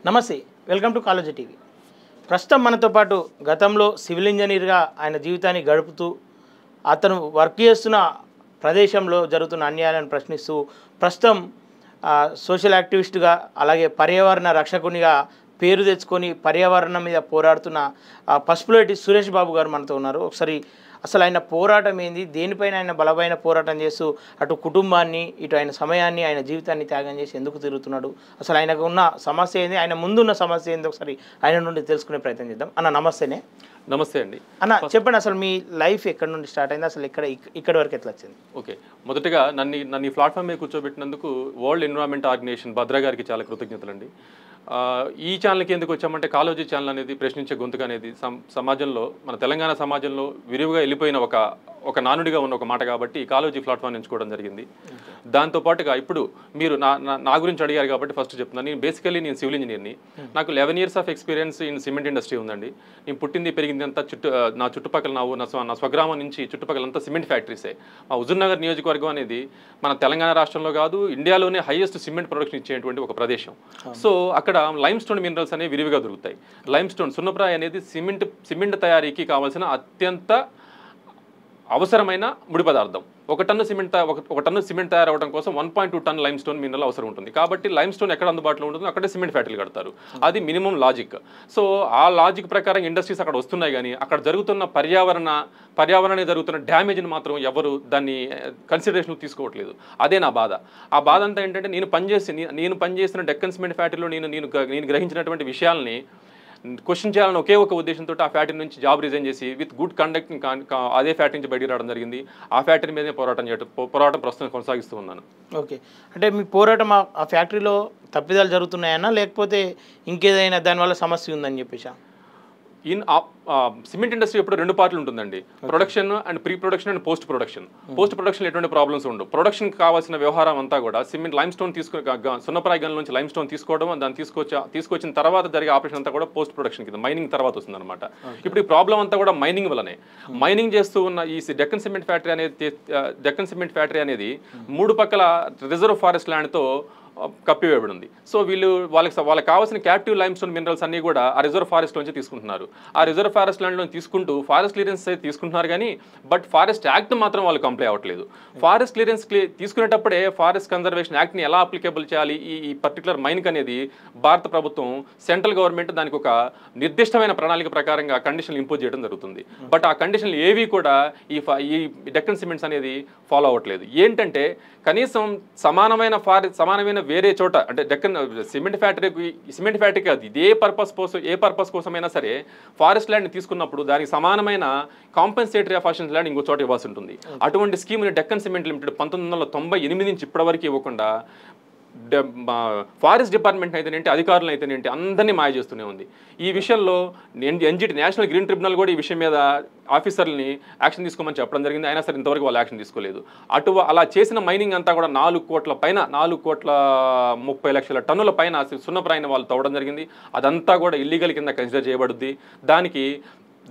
నమస్తే, welcome to college TV. ప్రస్తుతం మనతో పాటు గతంలో సివిల్ ఇంజనీర్గా ఆయన జీవితాన్ని గడుపుతూ అతను వర్క్ చేస్తున్న ప్రదేశంలో జరుగుతున్న అన్యాయాలను ప్రశ్నిస్తూ ప్రస్తుతం సోషల్ యాక్టివిస్ట్గా అలాగే పర్యావరణ రక్షకునిగా పేరు తెచ్చుకొని పర్యావరణం మీద పోరాడుతున్న పసుపులేటి సురేష్ బాబు గారు మనతో ఉన్నారు. ఒకసారి అసలు ఆయన పోరాటం ఏంది, దేనిపైన ఆయన బలమైన పోరాటం చేస్తూ అటు కుటుంబాన్ని ఇటు ఆయన సమయాన్ని ఆయన జీవితాన్ని త్యాగం చేసి ఎందుకు తిరుగుతున్నాడు, అసలు ఆయనకు ఉన్న సమస్య ఏంది, ఆయన ముందున్న సమస్య ఏంది, ఒకసారి ఆయన నుండి తెలుసుకునే ప్రయత్నం చేద్దాం. అన్న నమస్తేనే. నమస్తే అండి. అన్న చెప్పండి, అసలు మీ లైఫ్ ఎక్కడి నుండి స్టార్ట్ అయింది, అసలు ఇక్కడి వరకు ఎట్లా వచ్చింది? ఓకే, మొదటగా నన్ను ఈ ప్లాట్ఫామ్ మీద కూర్చోబెట్టినందుకు వరల్డ్ ఎన్విరాన్మెంట్ ఆర్గనైజేషన్ భద్రా గారికి చాలా కృతజ్ఞతలండి. ఈ ఛానల్కి ఎందుకు వచ్చామంటే కాలేజీ ఛానల్ అనేది ప్రశ్నించే గొంతుక అనేది సమాజంలో మన తెలంగాణ సమాజంలో విరివిగా వెళ్ళిపోయిన ఒక నానుడిగా ఉన్న ఒక మాట కాబట్టి కాలేజీ ప్లాట్ఫామ్ ఎంచుకోవడం జరిగింది. దాంతోపాటుగా ఇప్పుడు మీరు నా గురించి అడిగారు కాబట్టి ఫస్ట్ చెప్తున్నాను. నేను సివిల్ ఇంజనీర్ని. నాకు 11 years of experience in cement industry ఉందండి. నేను పుట్టింది పెరిగింది అంతా నా చుట్టుపక్కల నా స్వగ్రామం నుంచి చుట్టుపక్కలంతా సిమెంట్ ఫ్యాక్టరీసే. మా హుజూర్నగర్ నియోజకవర్గం అనేది మన తెలంగాణ రాష్ట్రంలో కాదు, ఇండియాలోనే హైయెస్ట్ సిమెంట్ ప్రొడక్షన్ ఇచ్చేటువంటి ఒక ప్రదేశం. సో అక్కడ లైమ్ స్టోన్ మినరల్స్ అనేవి విరివిగా దొరుకుతాయి. లైమ్ స్టోన్ సున్నప్రాయ అనేది సిమెంట్ తయారీకి కావాల్సిన అత్యంత అవసరమైన ముడి పదార్థం. ఒక టన్ను సిమెంట్ తయారవడం కోసం 1.2 ton లైమ్ స్టోన్ మినరల్ అవసరం ఉంటుంది. కాబట్టి లైమ్ స్టోన్ ఎక్కడ అందుబాటులో ఉంటుందో అక్కడే సిమెంట్ ఫ్యాక్టరీలు కడతారు. అది మినిమం లాజిక్. సో ఆ లాజిక్ ప్రకారం ఇండస్ట్రీస్ అక్కడ వస్తున్నాయి, కానీ అక్కడ జరుగుతున్న పర్యావరణానికి జరుగుతున్న డ్యామేజ్ని మాత్రం ఎవరు దాన్ని కన్సిడరేషన్ తీసుకోవట్లేదు. అదే నా బాధ. ఆ బాధ అంతా ఏంటంటే నేను పనిచేసిన డెక్కన్ సిమెంట్ ఫ్యాక్టరీలో నేను గ్రహించినటువంటి విషయాల్ని క్వశ్చన్ చేయాలని ఒకే ఒక ఉద్దేశంతో ఆ ఫ్యాక్టరీ నుంచి జాబ్ రిజైన్ చేసి విత్ గుడ్ కండక్ట్ అదే ఫ్యాక్టరీ నుంచి బయటికి రావడం జరిగింది. ఆ ఫ్యాక్టరీ మీదే పోరాటం ప్రస్తుతం కొనసాగిస్తూ ఉన్నాను. ఓకే, అంటే మీ పోరాటం ఆ ఫ్యాక్టరీలో తప్పిదాలు జరుగుతున్నాయన్నా లేకపోతే ఇంకేదైనా దానివల్ల సమస్య ఉందని చెప్పేసా? సిమెంట్ ఇండస్ట్రీ ఎప్పుడు 2 పార్ట్లు ఉంటుందండి. Production and pre production and post production ఎటువంటి ప్రాబ్లమ్స్ ఉండవు. ప్రొడక్షన్కి కావాల్సిన వ్యవహారం అంతా కూడా సిమెంట్ లైమ్ స్టోన్ సున్నప్రాయ గనుల నుంచి లైమ్ స్టోన్ తీసుకోవడం, దాన్ని తీసుకొచ్చిన తర్వాత జరిగే ఆపరేషన్ అంతా కూడా పోస్ట్ ప్రొడక్షన్ కింద మైనింగ్ తర్వాత వస్తుంది అనమాట. ఇప్పుడు ఈ ప్రాబ్లం అంతా కూడా మైనింగ్ వల్లనే. మైనింగ్ చేస్తూ ఉన్న ఈ డెక్కన్ సిమెంట్ ఫ్యాక్టరీ అనేది 3 పక్కల రిజర్వ్ ఫారెస్ట్ ల్యాండ్తో కప్పివేయబడి ఉంది. సో వాళ్ళకి కావాల్సిన క్యాప్టివ్ లైమ్ స్టోన్ మినరల్స్ అన్ని కూడా ఆ రిజర్వ్ ఫారెస్ట్ నుంచి తీసుకుంటున్నారు. ఆ రిజర్వ్ ఫారెస్ట్ ల్యాండ్లో తీసుకుంటూ ఫారెస్ట్ క్లియరెన్స్ అయితే తీసుకుంటున్నారు, కానీ బట్ ఫారెస్ట్ యాక్ట్ మాత్రం వాళ్ళు కంప్లై అవ్వట్లేదు. ఫారెస్ట్ క్లియరెన్స్ తీసుకునేటప్పుడే ఫారెస్ట్ కన్జర్వేషన్ యాక్ట్ని ఎలా అప్లికేబుల్ చేయాలి ఈ పర్టికులర్ మైన్కి అనేది భారత ప్రభుత్వం సెంట్రల్ గవర్నమెంట్ దానికి ఒక నిర్దిష్టమైన ప్రణాళిక ప్రకారంగా కండిషన్లు ఇంపోజ్ చేయడం జరుగుతుంది. బట్ ఆ కండిషన్లు ఏవి కూడా ఈ డెక్కన్ సిమెంట్స్ అనేది ఫాలో అవ్వట్లేదు. ఏంటంటే కనీసం సమానమైన వేరే చోట అంటే డెక్కన్ సిమెంట్ ఫ్యాక్టరీకి అది ఏ పర్పస్ కోసమైనా సరే ఫారెస్ట్ ల్యాండ్ తీసుకున్నప్పుడు దానికి సమానమైన కాంపెన్సేటరీ ఫారెస్ట్ ల్యాండ్ ఇంకో చోట ఇవ్వాల్సి ఉంటుంది. అటువంటి స్కీమ్ని డెక్కన్ సిమెంట్ లిమిటెడ్ 1998 నుంచి ఇప్పటివరకు ఇవ్వకుండా ఫారెస్ట్ డిపార్ట్మెంట్ అయితేనేంటి, అధికారులు అయితేనేంటి అందరినీ మాయ చేస్తూనే ఉంది. ఈ విషయంలో NGT నేషనల్ గ్రీన్ ట్రిబ్యునల్ కూడా ఈ విషయం మీద ఆఫీసర్లని యాక్షన్ తీసుకోమని చెప్పడం జరిగింది. అయినా సరే ఇంతవరకు వాళ్ళు యాక్షన్ తీసుకోలేదు. అలా చేసిన మైనింగ్ అంతా కూడా 4 కోట్ల పైన 4,30 లక్షల టన్నుల పైన సున్నప్రాయన వాళ్ళు తవ్వడం జరిగింది. అదంతా కూడా ఇల్లీగల్ కింద కన్సిడర్ చేయబడుద్ది. దానికి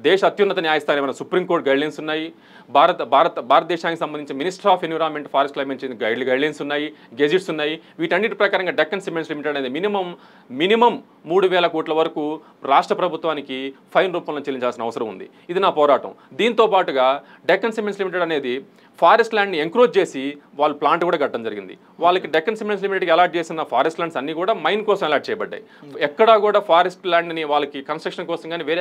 దేశ అత్యున్నత న్యాయస్థానమైన సుప్రీంకోర్టు గైడ్లైన్స్ ఉన్నాయి. భారతదేశానికి సంబంధించిన minister of environment forest climate change guidelines ఉన్నాయి, గెజిట్స్ ఉన్నాయి. వీటన్నిటి ప్రకారంగా డెక్కన్ సిమెంట్స్ లిమిటెడ్ అనేది మినిమం 3,000 కోట్ల వరకు రాష్ట్ర ప్రభుత్వానికి ఫైన్ రూపంలో చెల్లించాల్సిన అవసరం ఉంది. ఇది నా పోరాటం. దీంతో పాటుగా డెక్కన్ సిమెంట్స్ లిమిటెడ్ అనేది ఫారెస్ట్ ల్యాండ్ని ఎంక్రోచ్ చేసి వాళ్ళు ప్లాంట్ కూడా కట్టడం జరిగింది. వాళ్ళకి డెక్కన్ సిమెంట్స్ లిమిటెడ్కి అలాట్ చేసిన ఫారెస్ట్ ల్యాండ్స్ అన్ని కూడా మైన్ కోసం అలాట్ చేయబడ్డాయి. ఎక్కడా కూడా ఫారెస్ట్ ల్యాండ్ని వాళ్ళకి కన్స్ట్రక్షన్ కోసం కానీ వేరే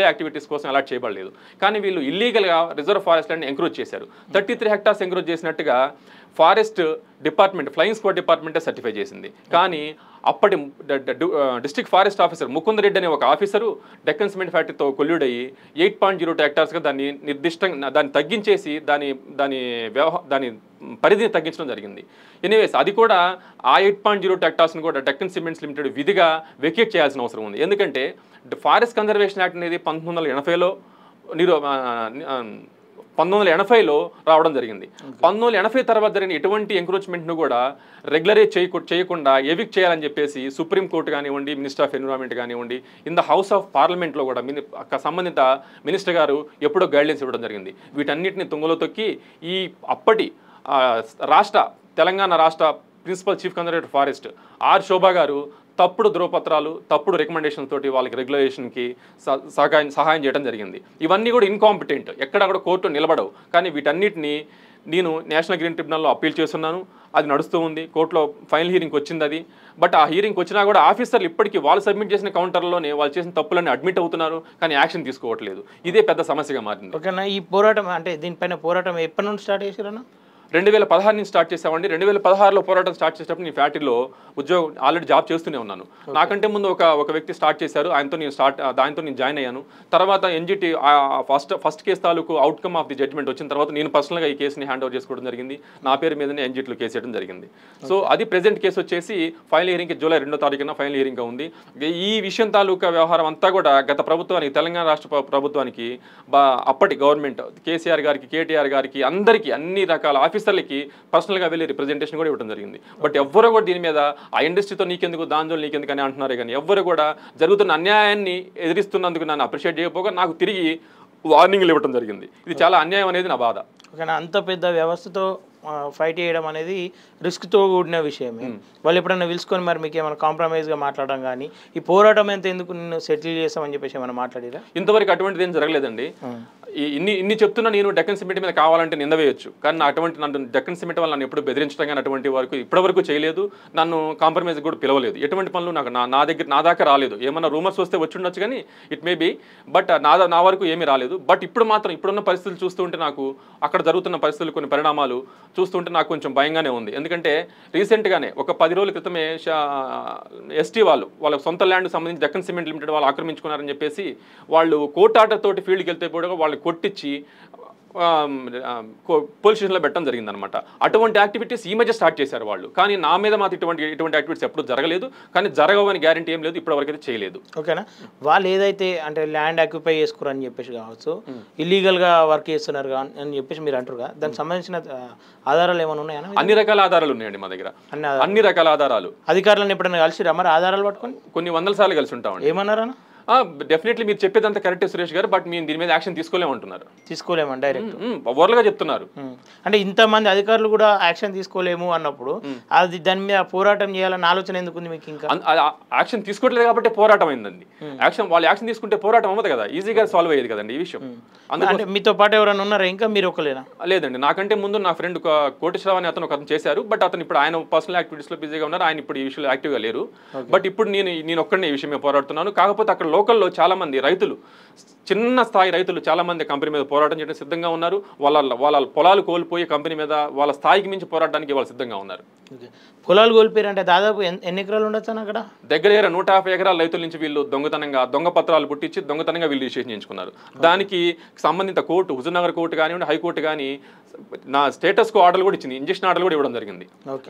యాక్టివిటీస్ కోసం అలాట్ చేయబడలేదు. కానీ వీళ్ళు ఇల్లీగల్గా రిజర్వ్ ఫారెస్ట్ ల్యాండ్ని ఎంక్రోచ్ చేశారు. 33 hectares ఎంక్రోచ్ చేసినట్టుగా ఫారెస్ట్ డిపార్ట్మెంట్ ఫ్లయింగ్ స్క్వాడ్ డిపార్ట్మెంటే సర్టిఫై చేసింది. కానీ అప్పటి district forest officer Mukund Reddy అనే ఒక ఆఫీసరు డెక్కన్ సిమెంట్ ఫ్యాక్టరీతో కొల్యూడయ్యి 8.02 hectaresగా దాన్ని తగ్గించేసి దాని పరిధిని తగ్గించడం జరిగింది. ఎనీవేస్ అది కూడా ఆ 8.02 hectaresని కూడా డెక్కన్ సిమెంట్స్ లిమిటెడ్ విధిగా వెకేట్ చేయాల్సిన అవసరం ఉంది. ఎందుకంటే ఫారెస్ట్ కన్జర్వేషన్ యాక్ట్ అనేది 1980లో రావడం జరిగింది. 1980 తర్వాత జరిగిన ఎటువంటి ఎంక్రోచ్మెంట్ను కూడా రెగ్యులరైజ్ చేయకుండా ఎవిక్ట్ చేయాలని చెప్పేసి సుప్రీంకోర్టు కానివ్వండి, మినిస్టర్ ఆఫ్ ఎన్విరాన్మెంట్ కానివ్వండి, ఇన్ ద హౌస్ ఆఫ్ పార్లమెంట్లో కూడా సంబంధిత మినిస్టర్ గారు ఎప్పుడో గైడ్లైన్స్ ఇవ్వడం జరిగింది. వీటన్నిటిని తుంగలో తొక్కి ఈ అప్పటి తెలంగాణ రాష్ట్ర principal chief conservator forest R Shobha garu తప్పుడు ధృవపత్రాలు, తప్పుడు రికమెండేషన్ తోటి వాళ్ళకి రెగ్యులేషన్కి సహాయం చేయడం జరిగింది. ఇవన్నీ కూడా ఇన్కాంపిటెంట్, ఎక్కడ కూడా కోర్టు నిలబడవు. కానీ వీటన్నిటిని నేను నేషనల్ గ్రీన్ ట్రిబ్యునల్లో అప్పీల్ చేస్తున్నాను. అది నడుస్తూ ఉంది, కోర్టులో ఫైనల్ హీరింగ్కి వచ్చింది అది. బట్ ఆ హీరింగ్కి వచ్చినా కూడా ఆఫీసర్లు ఇప్పటికీ వాళ్ళు సబ్మిట్ చేసిన కౌంటర్లోనే వాళ్ళు చేసిన తప్పులన్నీ అడ్మిట్ అవుతున్నారు, కానీ యాక్షన్ తీసుకోవట్లేదు. ఇదే పెద్ద సమస్యగా మారింది. ఓకేనా, ఈ పోరాటం అంటే దీనిపైన పోరాటం ఎప్పటి నుండి స్టార్ట్ చేశారన్నా? 2016 నుంచి స్టార్ట్ చేసామండి. 2016లో పోరాటం స్టార్ట్ చేసేటప్పుడు నేను ఫ్యాక్టరీలో ఉద్యోగం ఆల్రెడీ జాబ్ చేస్తూనే ఉన్నాను. నాకంటే ముందు ఒక వ్యక్తి స్టార్ట్ చేశారు, దాంతో నేను జాయిన్ అయ్యాను. తర్వాత ఎన్జిటి ఫస్ట్ కేసు తాలూకు అవుట్కమ్ ఆఫ్ ది జడ్జ్మెంట్ వచ్చిన తర్వాత నేను పర్సనల్గా ఈ కేసుని హ్యాండ్ ఓవర్ చేసుకోవడం జరిగింది. నా పేరు మీదనే ఎన్జిటిలో కేసు వేయడం జరిగింది. సో అది ప్రెజెంట్ కేసు వచ్చేసి ఫైనల్ హియరింగ్ జూలై 2వ తారీఖున ఫైనల్ హియరింగ్ ఉంది. ఈ విషయం తాలూకా వ్యవహారం అంతా కూడా గత ప్రభుత్వానికి, తెలంగాణ రాష్ట్ర ప్రభుత్వానికి, అప్పటి గవర్నమెంట్ కేసీఆర్ గారికి, కేటీఆర్ గారికి, అందరికీ అన్ని రకాల ఆఫీసర్లకి పర్సనల్గా వెళ్ళి రిప్రజెంటేషన్ కూడా ఇవ్వడం జరిగింది. బట్ ఎవ్వరూ కూడా దీని మీద ఆ ఇండస్ట్రీతో నీకెందుకు, దాంతో నీకెందుకు అని అంటున్నారే కానీ ఎవ్వరు కూడా జరుగుతున్న అన్యాయాన్ని ఎదిరిస్తున్నందుకు నన్ను అప్రిషియేట్ చేయకపోగా నాకు తిరిగి వార్నింగ్లు ఇవ్వడం జరిగింది. ఇది చాలా అన్యాయం అనేది నా బాధ. ఓకేనా, అంత పెద్ద వ్యవస్థతో ఫైట్ చేయడం అనేది రిస్క్తో కూడిన విషయమే. వాళ్ళు ఎప్పుడైనా పిలుచుకొని మరి మీకు ఏమైనా కాంప్రమైజ్గా మాట్లాడడం కానీ, ఈ పోరాటం ఎంత ఎందుకు నిన్ను సెటిల్ చేస్తామని చెప్పేసి ఏమైనా మాట్లాడిరా? ఇంతవరకు అటువంటిది ఏం జరగలేదండి. ఇన్ని చెప్తున్నా నేను డెక్కన్ సిమెంట్ మీద కావాలంటే నింద వేయొచ్చు, కానీ నన్ను డెక్కన్ సిమెంట్ వల్ల నన్ను ఎప్పుడు బెదిరించడం కానీ అటువంటి వరకు ఇప్పటివరకు చేయలేదు. నన్ను కాంప్రమైజ్ కూడా పిలవలేదు. ఎటువంటి పనులు నాకు నా దాకా రాలేదు. ఏమన్నా రూమర్స్ వస్తే వచ్చి ఉండొచ్చు కానీ ఇట్ మే బీ, బట్ నా వరకు ఏమీ రాలేదు. బట్ ఇప్పుడు మాత్రం ఇప్పుడున్న పరిస్థితులు చూస్తుంటే నాకు అక్కడ జరుగుతున్న పరిస్థితులు, కొన్ని పరిణామాలు చూస్తుంటే నాకు కొంచెం భయంగానే ఉంది. ఎందుకంటే రీసెంట్గానే ఒక 10 రోజుల క్రితమే ఎస్టీ వాళ్ళ సొంత ల్యాండ్ సంబంధించి డెక్కన్ సిమెంట్ లిమిటెడ్ వాళ్ళు ఆక్రమించుకున్నారని చెప్పేసి వాళ్ళు కోర్టు ఆర్డర్ తోటి ఫీల్డ్కి వెళ్తే కూడా వాళ్ళు కొట్టించి పోలీస్ స్టేషన్లో పెట్టడం జరిగిందనమాట. అటువంటి యాక్టివిటీస్ ఈ మధ్య స్టార్ట్ చేశారు వాళ్ళు. కానీ నా మీద మాత్రం ఇటువంటి యాక్టివిటీస్ ఎప్పుడు జరగలేదు, కానీ జరగవని గ్యారంటీ ఏం లేదు, ఇప్పటివరకు అయితే చేయలేదు. ఓకేనా, వాళ్ళు ఏదైతే అంటే ల్యాండ్ ఆక్యుపై చేసుకోరని చెప్పేసి కావచ్చు, ఇల్లీగల్గా వర్క్ చేస్తున్నారు అని చెప్పేసి మీరు అంటారుగా, దానికి సంబంధించిన ఆధారాలు ఏమైనా ఉన్నాయా? అన్ని రకాల ఆధారాలు ఉన్నాయండి మా దగ్గర, అన్ని రకాల ఆధారాలు. అధికారులను ఎప్పుడైనా కలిసిరా మరి ఆధారాలు పట్టుకొని? కొన్ని 100 సార్లు కలిసి ఉంటామండి. ఏమన్నారన్నా? డెఫినెట్లీ మీరు చెప్పేదంతా కరెక్టే సురేష్ గారు, బట్ మేము దీని మీద యాక్షన్ తీసుకోలేమంటున్నారు. తీసుకోలేమని డైరెక్ట్ ఓవర్గా చెప్తున్నారు. అంటే ఇంతమంది అధికారులు కూడా యాక్షన్ తీసుకోలేము అన్నప్పుడు అది దాని మీద పోరాటం చేయాలన్న ఆలోచన ఎందుకు ఉంది మీకు? ఇంకా యాక్షన్ తీసుకోవట్లేదు కాబట్టి పోరాటం అయిందండి. వాళ్ళు యాక్షన్ తీసుకుంటే పోరాటం అవ్వదు కదా, ఈజీగా సాల్వ్ అయ్యేది కదండి ఈ విషయం. అంటే మీతో పాటు ఎవరైనా ఉన్నారా ఇంకా, మీరు ఒకలేనా? లేదండి, నాకంటే ముందు నా ఫ్రెండ్ కోటేశ్వరరావు అని అతను చేశారు. బట్ అతను ఇప్పుడు ఆయన పర్సనల్ యాక్టివిటీస్లో బిజీగా ఉన్నారు. ఆయన ఇప్పుడు ఈ విషయంలో యాక్టివ్గా లేరు. బట్ ఇప్పుడు నేను ఒక్కడిని ఈ విషయం మీద పోరాడుతున్నాను. కాకపోతే అక్కడ లోకల్లో చాలా మంది రైతులు, చిన్న స్థాయి రైతులు చాలా మంది కంపెనీ మీద పోరాటం చేయడానికి సిద్ధంగా ఉన్నారు. వాళ్ళ పొలాలు కోల్పోయి కంపెనీ మీద వాళ్ళ స్థాయికి మించి పోరాటానికి వాళ్ళు సిద్ధంగా ఉన్నారు. పొలాలు కోల్పోయారంటే దాదాపు ఎన్ని ఎకరాలు ఉండొచ్చు అక్కడ? దగ్గర 150 ఎకరాల రైతుల నుంచి వీళ్ళు దొంగ పత్రాలు పుట్టించి దొంగతనంగా వీళ్ళు రిజిస్ట్రేషన్ చేయించుకున్నారు. దానికి సంబంధిత కోర్టు, హుజూర్నగర్ కోర్టు కానివ్వండి, హైకోర్టు కానీ నా స్టేటస్కు ఆర్డర్లు కూడా ఇచ్చింది, ఇంజక్షన్ ఆర్డర్ కూడా ఇవ్వడం జరిగింది.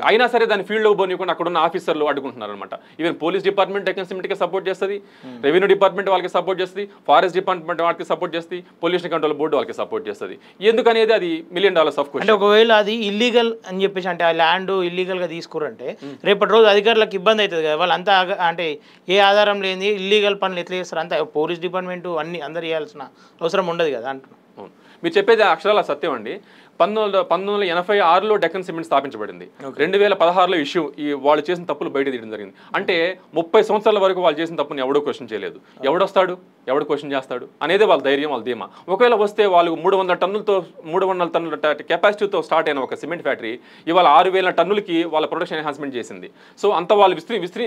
అయినా సరే దాన్ని ఫీల్డ్లోకి పోనీయకుండా అక్కడ ఉన్న ఆఫీసర్లు అడ్డుకుంటున్నారు అనమాట. ఈవెన్ పోలీస్ డిపార్ట్మెంట్ డెక్కన్ సిమెంట్కి సపోర్ట్ చేస్తుంది, రెవెన్యూ డిపార్ట్మెంట్ వాళ్ళకి సపోర్ట్ చేస్తుంది, ఫారెస్ట్ డిపార్ట్మెంట్ వాళ్ళకి సపోర్ట్ చేస్తుంది, పొల్యూషన్ కంట్రోల్ బోర్డు వాళ్ళకి సపోర్ట్ చేస్తుంది. ఎందుకనేది అది $1 million ఆఫ్ క్వశ్చన్. అంటే ఒకవేళ అది ఇల్లీగల్ అని చెప్పేసి, అంటే ఆ ల్యాండ్ ఇల్లీగల్గా తీసుకురంటే రేపటి రోజు అధికారులకు ఇబ్బంది అవుతుంది కదా. వాళ్ళంతా అంటే ఏ ఆధారం లేని ఇల్లీగల్ పనులు ఎట్లా చేస్తారు? అంతా పోలీస్ డిపార్ట్మెంట్ అందరు చేయాల్సిన అవసరం ఉండదు కదా అంటున్నాను. మీరు చెప్పేది అక్షరాల సత్యం అండి. 1986లో డెక్కన్ సిమెంట్ స్థాపించబడింది. 2016లో వాళ్ళు చేసిన తప్పులు బయట తీయడం జరిగింది. అంటే 30 సంవత్సరాల వరకు వాళ్ళు చేసిన తప్పుని ఎవడో క్వశ్చన్ చేయలేదు. ఎవడొస్తాడు, ఎవడు క్వశ్చన్ చేస్తాడు అనేది వాళ్ళ ధైర్యం, వాళ్ళ ధీమా. ఒకవేళ వస్తే వాళ్ళు 300 టన్నుల కెపాసిటీతో స్టార్ట్ అయిన ఒక సిమెంట్ ఫ్యాక్టరీ ఇవాళ 6000 టన్నులకి వాళ్ళ ప్రొడక్షన్ ఎన్హాన్స్మెంట్ చేసింది. సో అంత వాళ్ళు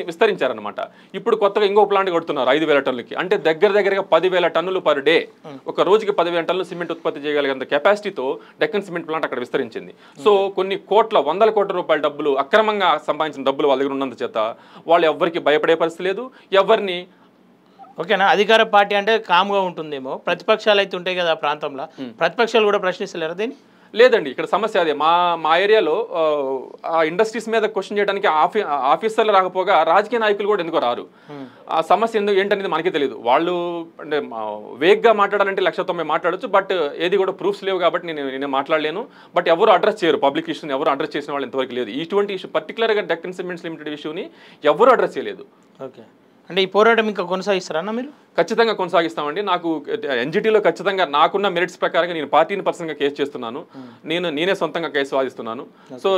విస్తరించారనమాట. ఇప్పుడు కొత్తగా ఇంకో ప్లాంట్ కడుతున్నారు 5000 టన్నులకి. అంటే దగ్గరగా 10,000 టన్నులు పర్ డే, ఒక రోజుకి 10,000 టన్నులు సిమెంట్ ఉత్పత్తి చేయగలిగినంత కెపాసిటీతో డెక్కన్ సిమెంట్ ప్లాంట్ అక్కడ విస్తరించింది. సో కొన్ని వందల కోట్ల రూపాయల డబ్బులు, అక్రమంగా సంపాదించిన డబ్బులు వాళ్ళ దగ్గర ఉన్నంత చేత వాళ్ళు ఎవరికి భయపడే పరిస్థితి లేదు. ఎవరిని ఓకేనా, అధికార పార్టీ అంటే కామ్గా ఉంటుందేమో, ప్రతిపక్షాలు అయితే ఉంటాయి కదా ఆ ప్రాంతంలో, ప్రతిపక్షాలు కూడా ప్రశ్నిస్తలేరు దీన్ని? లేదండి, ఇక్కడ సమస్య అదే. మా ఏరియాలో ఆ ఇండస్ట్రీస్ మీద క్వశ్చన్ చేయడానికి ఆఫీసర్లు రాకపోగా రాజకీయ నాయకులు కూడా ఎందుకో రారు. ఆ సమస్య ఏంటనేది మనకి తెలియదు. వాళ్ళు అంటే వేగ్గా మాట్లాడాలంటే 190 మాట్లాడచ్చు, బట్ ఏది కూడా ప్రూఫ్స్ లేవు కాబట్టి నేను మాట్లాడలేను. బట్ ఎవరు అడ్రస్ చేయరు, పబ్లిక్ ఇష్యూని ఎవరు అడ్రస్ చేసిన వాళ్ళు ఇంతవరకు లేదు. ఇటువంటి ఇష్యూ పర్టికులర్గా డెక్కన్ సిమెంట్స్ లిమిటెడ్ ఇష్యూని ఎవరు అడ్రస్ చేయలేదు. ఓకే, అంటే ఈ పోరాటం ఇంకా కొనసాగిస్తారన్నా మీరు? ఖచ్చితంగా కొనసాగిస్తామండి. నాకు ఎన్జిటీలో ఖచ్చితంగా నాకున్న మెరిట్స్ ప్రకారంగా నేను పార్టీని పర్సనల్గా కేసు చేస్తున్నాను. నేనే సొంతంగా కేసు వాదిస్తున్నాను. సో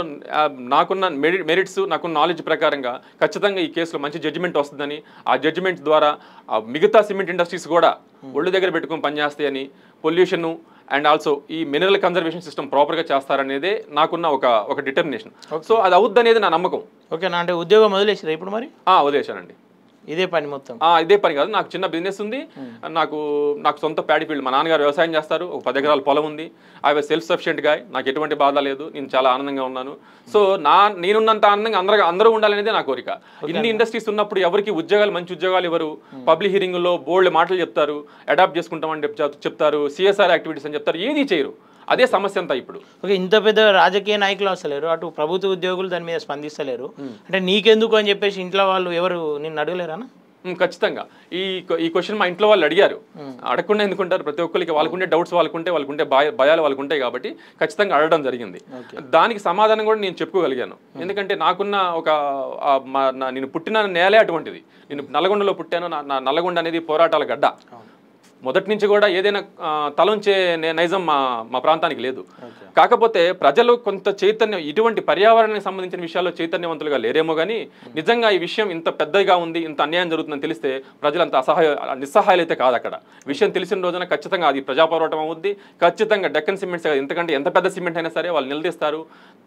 నాకున్న మెరిట్స్, నాకున్న నాలెడ్జ్ ప్రకారంగా ఖచ్చితంగా ఈ కేసులో మంచి జడ్జిమెంట్ వస్తుందని, ఆ జడ్జిమెంట్ ద్వారా మిగతా సిమెంట్ ఇండస్ట్రీస్ కూడా ఒళ్ళు దగ్గర పెట్టుకుని పనిచేస్తాయని, పొల్యూషన్ అండ్ ఆల్సో ఈ మినరల్ కన్జర్వేషన్ సిస్టమ్ ప్రాపర్గా చేస్తారనేదే నాకున్న ఒక డిటర్మినేషన్. సో అది అవుద్ది అనేది నా నమ్మకం. ఓకేనా? అంటే ఉద్యోగం వదిలేసారా ఇప్పుడు మరి? వదిలేశానండి. ఇదే పని మొత్తం? ఇదే పని కాదు, నాకు చిన్న బిజినెస్ ఉంది. నాకు సొంత ప్యాడీ ఫీల్డ్, మా నాన్నగారు వ్యవసాయం చేస్తారు, ఒక 10 ఎకరాల పొలం ఉంది. ఐ వాజ్ సెల్ఫ్ సఫిషియెంట్ గా, నాకు ఎటువంటి బాధ లేదు, నేను చాలా ఆనందంగా ఉన్నాను. సో నేనున్నంత ఆనందంగా అందరూ ఉండాలనేదే నా కోరిక. ఇన్ని ఇండస్ట్రీస్ ఉన్నప్పుడు ఎవరికి ఉద్యోగాలు, మంచి ఉద్యోగాలు ఇవ్వరు. పబ్లిక్ హియరింగ్లో బోల్డ్ మాటలు చెప్తారు, అడాప్ట్ చేసుకుంటామని చెప్తారు, సిఎస్ఆర్ యాక్టివిటీస్ అని చెప్తారు, ఏది చేయరు. అదే సమస్య అంతా ఇప్పుడు. ఓకే, ఇంత పెద్ద రాజకీయ నాయకులు వస్తలేరు, అటు ప్రభుత్వ ఉద్యోగులు దాని మీద స్పందిస్తలేరు అంటే నీకెందుకు అని చెప్పేసి ఇంట్లో వాళ్ళు ఎవరు నిన్ను అడగలేరానా? ఖచ్చితంగా ఈ క్వశ్చన్ మా ఇంట్లో వాళ్ళు అడిగారు. అడగకుండా ఎందుకుంటారు? ప్రతి ఒక్కరికి వాళ్ళకుంటే డౌట్స్, వాళ్ళకుంటే భయాలు వాళ్ళకుంటాయి కాబట్టి ఖచ్చితంగా అడగడం జరిగింది. దానికి సమాధానం కూడా నేను చెప్పుకోగలిగాను. ఎందుకంటే నాకున్న నేను పుట్టిన నేలే అటువంటిది. నేను నల్లగొండలో పుట్టాను. నా నల్లగొండ అనేది పోరాటాల గడ్డ. మొదటి నుంచి కూడా ఏదైనా తలంచే నైజం మా ప్రాంతానికి లేదు. కాకపోతే ప్రజలు కొంత చైతన్యం, ఇటువంటి పర్యావరణానికి సంబంధించిన విషయాల్లో చైతన్యవంతులుగా లేరేమో కానీ నిజంగా ఈ విషయం ఇంత పెద్దగా ఉంది, ఇంత అన్యాయం జరుగుతుందని తెలిస్తే ప్రజలంత నిస్సహాయాలు అయితే కాదు. అక్కడ విషయం తెలిసిన రోజున ఖచ్చితంగా అది ప్రజాపోరాటం అవుద్ది. ఖచ్చితంగా డెక్కన్ సిమెంట్స్ ఎందుకంటే ఎంత పెద్ద సిమెంట్ అయినా సరే వాళ్ళు నిలదీస్తారు,